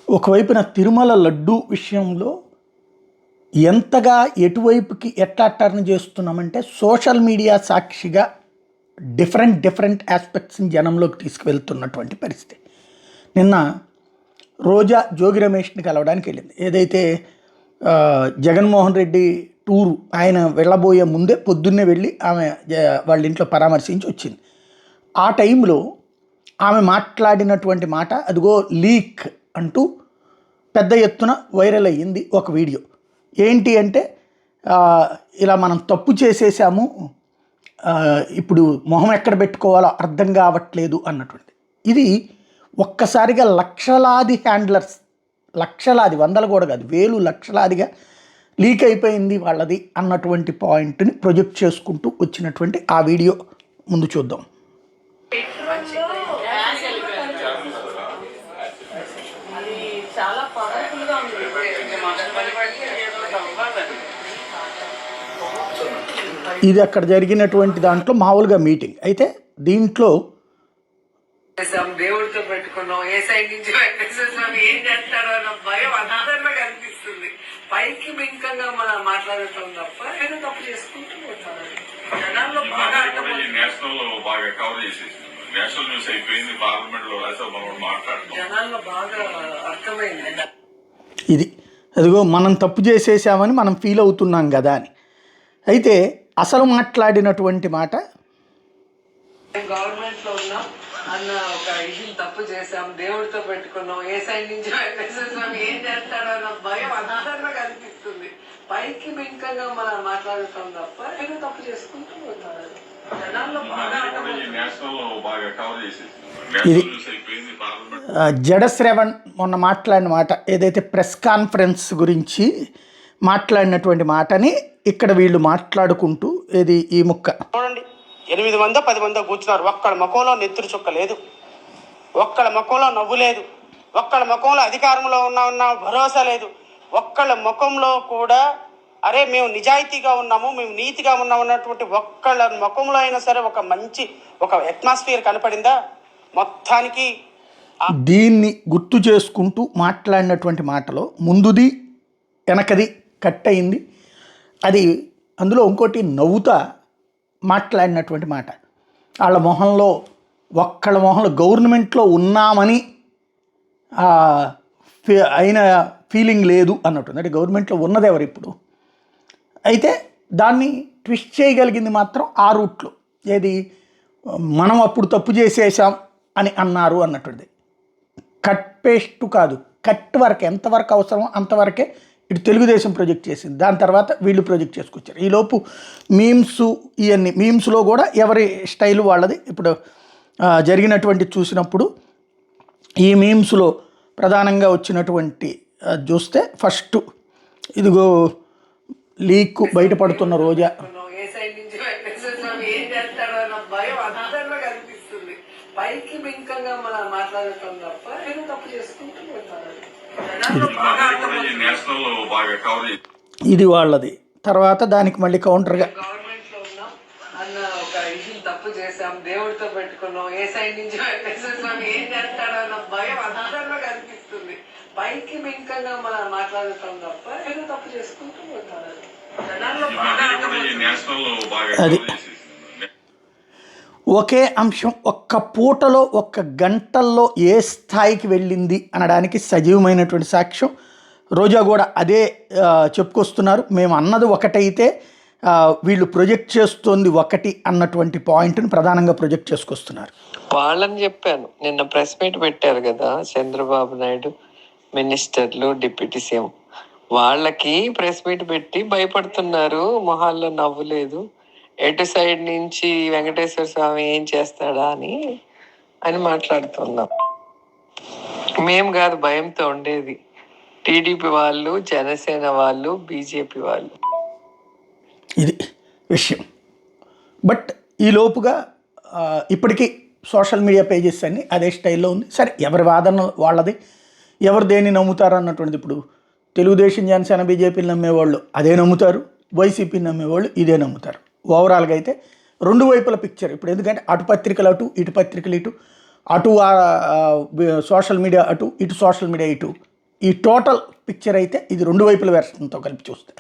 ఒకవైపున తిరుమల లడ్డు విషయంలో ఎంతగా ఎటువైపుకి ఎట్లా టర్న్ చేస్తున్నామంటే సోషల్ మీడియా సాక్షిగా డిఫరెంట్ ఆస్పెక్ట్స్ని జనంలోకి తీసుకువెళ్తున్నటువంటి పరిస్థితి. నిన్న రోజా జోగి రమేష్ని కలవడానికి వెళ్ళింది. ఏదైతే జగన్మోహన్ రెడ్డి టూరు ఆయన వెళ్ళబోయే ముందే పొద్దున్నే వెళ్ళి ఆమె వాళ్ళ ఇంట్లో పరామర్శించి వచ్చింది. ఆ టైంలో ఆమె మాట్లాడినటువంటి మాట అదిగో లీక్ అంటూ పెద్ద ఎత్తున వైరల్ అయ్యింది ఒక వీడియో. ఏంటి అంటే ఇలా మనం తప్పు చేసేసాము, ఇప్పుడు మొహం ఎక్కడ పెట్టుకోవాలో అర్థం కావట్లేదు అన్నటువంటిది. ఇది ఒక్కసారిగా లక్షలాది హ్యాండ్లర్స్, లక్షలాది, వందలు కూడా కాదు, వేలు లక్షలాదిగా లీక్ అయిపోయింది వాళ్ళది అన్నటువంటి పాయింట్ని ప్రొజెక్ట్ చేసుకుంటూ వచ్చినటువంటి ఆ వీడియో ముందు చూద్దాం. ఇది అక్కడ జరిగినటువంటి దాంట్లో మామూలుగా మీటింగ్ అయితే దీంట్లో దేవుడితో పెట్టుకున్నాం, ఏ సైడ్ నుంచి వెంకటేశ్వర స్వామి ఏం చేస్తారో అన్న భయం అందరిలో కనిపిస్తుంది. పైకి మింకంగా మనం మాట్లాడుతాం తప్ప ఏదో తప్పు చేసుకుంటూ పోతారు. జనాల్లో బాగా జనాల్లో బాగా అర్థమైంది. ఇది అదిగో మనం తప్పు చేసేసామని మనం ఫీల్ అవుతున్నాం కదా అని. అయితే అసలు మాట్లాడినటువంటి మాట, గవర్నమెంట్ లో ఉన్నాం అన్న ఒక ఇష్యూని తప్పు చేసాం, దేవుడితో పెట్టుకున్నాం, ఏ సైడ్ నుంచి వెంకటేశ్వర స్వామి ఏం చేస్తారో అన్న భయం అందరిలో కనిపిస్తుంది. పైకి మింకంగా మనం మాట్లాడుతాం తప్ప ఏదో తప్పు చేసుకుంటూ పోతారు. జనాల్లో బాగా ఇది జడశ్రవణ్ మొన్న మాట్లాడిన మాట, ఏదైతే ప్రెస్ కాన్ఫరెన్స్ గురించి మాట్లాడినటువంటి మాటని ఇక్కడ వీళ్ళు మాట్లాడుకుంటూ ఏది ఈ ముక్క చూడండి. 8 మందో 10 మందో కూర్చున్నారు. ఒక్కళ్ళ ముఖంలో నెత్తురు చుక్క లేదు, ఒక్కళ్ళ ముఖంలో నవ్వు లేదు, ఒక్కళ్ళ ముఖంలో అధికారంలో ఉన్న భరోసా లేదు, ఒక్కళ్ళ ముఖంలో కూడా అరే మేము నిజాయితీగా ఉన్నాము, మేము నీతిగా ఉన్నాము అన్నటువంటి ఒక్కళ్ళ ముఖంలో అయినా సరే ఒక మంచి ఒక అట్మాస్ఫియర్ కనపడిందా? మొత్తానికి దీన్ని గుర్తు చేసుకుంటూ మాట్లాడినటువంటి మాటలో ముందుది వెనకది కట్ అయింది. అది అందులో ఇంకోటి నవ్వుతా మాట్లాడినటువంటి మాట, వాళ్ళ మొహంలో ఒక్కళ్ళ మొహంలో గవర్నమెంట్లో ఉన్నామని అయిన ఫీలింగ్ లేదు అన్నట్టుంది. అంటే గవర్నమెంట్లో ఉన్నది ఎవరు ఇప్పుడు? అయితే దాన్ని ట్విస్ట్ చేయగలిగింది మాత్రం ఆ రూట్లో, ఏది మనం అప్పుడు తప్పు చేసేసాం అని అన్నారు అన్నట్టుంది. కట్ పేస్ట్ కాదు, కట్ వరకు ఎంతవరకు అవసరమో అంతవరకే ఇటు తెలుగుదేశం ప్రొజెక్ట్ చేసింది, దాని తర్వాత వీళ్ళు ప్రొజెక్ట్ చేసుకొచ్చారు. ఈలోపు మీమ్స్, ఇవన్నీ మీమ్స్లో కూడా ఎవరి స్టైల్ వాళ్ళది. ఇప్పుడు జరిగినటువంటి చూసినప్పుడు ఈ మీమ్స్లో ప్రధానంగా వచ్చినటువంటి చూస్తే ఫస్ట్ ఇదిగో లీక్ బయటపడుతున్న రోజా, ఏ సైడ్ నుంచి వెంకటేశ్వర స్వామి ఏం చేస్తారో అన్న భయం అందరిలో కనిపిస్తుంది. పైకి మింకంగా మనం మాట్లాడుతాం తప్ప ఏదో తప్పు చేసుకుంటూ పోతారు. ఇది వాళ్ళది. తర్వాత దానికి మళ్ళీ కౌంటర్గా గవర్నమెంట్ లో ఉన్నాం అన్న ఒక ఇష్యూని తప్పు చేసాం, దేవుడితో పెట్టుకున్నాం, ఏ సైడ్ నుంచి వెంకటేశ్వర స్వామి ఏం చేస్తారో అన్న భయం అందరిలో కనిపిస్తుంది. పైకి మింకంగా మనం మాట్లాడుతాం తప్ప ఏదో తప్పు చేసుకుంటూ పోతారు. జనాల్లో అది ఒకే అంశం ఒక్క పూటలో ఒక్క గంటల్లో ఏ స్థాయికి వెళ్ళింది అనడానికి సజీవమైనటువంటి సాక్ష్యం. రోజా కూడా అదే చెప్పుకొస్తున్నారు. మేము అన్నది ఒకటైతే వీళ్ళు ప్రొజెక్ట్ చేస్తోంది ఒకటి అన్నటువంటి పాయింట్ని ప్రధానంగా ప్రొజెక్ట్ చేసుకొస్తున్నారు. వాళ్ళని చెప్పాను, నిన్న ప్రెస్ మీట్ పెట్టారు కదా చంద్రబాబు నాయుడు, మినిస్టర్లు, డిప్యూటీ సీఎం, వాళ్ళకి ప్రెస్ మీట్ పెట్టి భయపడుతున్నారు, మొహాల్లో నవ్వు లేదు, ఎటు సైడ్ నుంచి వెంకటేశ్వర స్వామి ఏం చేస్తాడా అని మాట్లాడుతున్నాం. మేము కాదు భయంతో ఉండేది, టీడీపీ వాళ్ళు, జనసేన వాళ్ళు, బీజేపీ వాళ్ళు. ఇది విషయం. బట్ ఈ లోపుగా ఇప్పటికీ సోషల్ మీడియా పేజెస్ అన్నీ అదే స్టైల్లో ఉంది. సరే, ఎవరి వాదన వాళ్ళది, ఎవరు దేన్ని నమ్ముతారు అన్నటువంటిది. ఇప్పుడు తెలుగుదేశం, జనసేన, బీజేపీని నమ్మేవాళ్ళు అదే నమ్ముతారు, వైసీపీని నమ్మేవాళ్ళు ఇదే నమ్ముతారు. ఓవరాల్గా అయితే రెండు వైపుల పిక్చర్ ఇప్పుడు. ఎందుకంటే అటు పత్రికలు అటు, ఇటు పత్రికలు ఇటు, అటు సోషల్ మీడియా అటు, ఇటు సోషల్ మీడియా ఇటు, ఈ టోటల్ పిక్చర్ అయితే ఇది రెండు వైపుల వెర్షన్తో కలిపి చూస్తే.